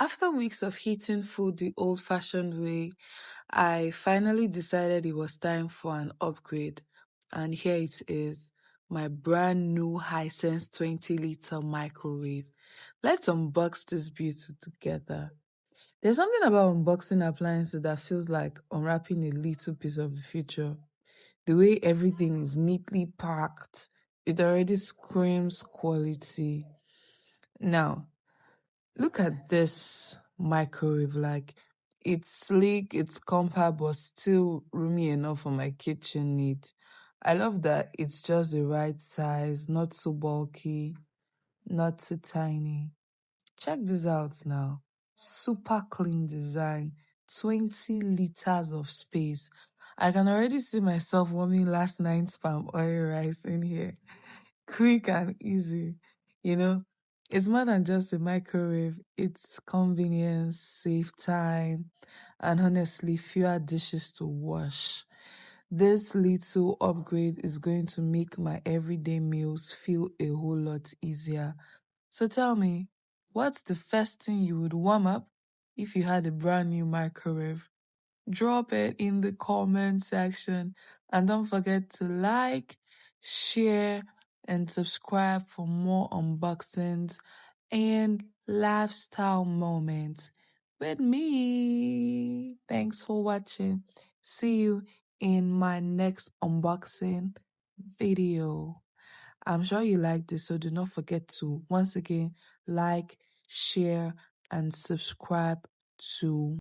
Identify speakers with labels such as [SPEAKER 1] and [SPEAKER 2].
[SPEAKER 1] After weeks of eating food the old fashioned way, I finally decided it was time for an upgrade. And here it is, my brand new Hisense 20-liter microwave. Let's unbox this beauty together. There's something about unboxing appliances that feels like unwrapping a little piece of the future. The way everything is neatly packed, it already screams quality. Now, look at this microwave. Like, it's sleek, it's compact, but still roomy enough for my kitchen needs. I love that it's just the right size, not too bulky, not too tiny. Check this out now. Super clean design, 20 liters of space. I can already see myself warming last night's palm oil rice in here. Quick and easy. You know, it's more than just a microwave, it's convenience, save time, and honestly, fewer dishes to wash. This little upgrade is going to make my everyday meals feel a whole lot easier. So tell me, what's the first thing you would warm up if you had a brand new microwave? Drop it in the comment section and don't forget to like, share, and subscribe for more unboxings and lifestyle moments with me. Thanks for watching. See you in my next unboxing video. I'm sure you like this, so do not forget to once again like, share, and subscribe to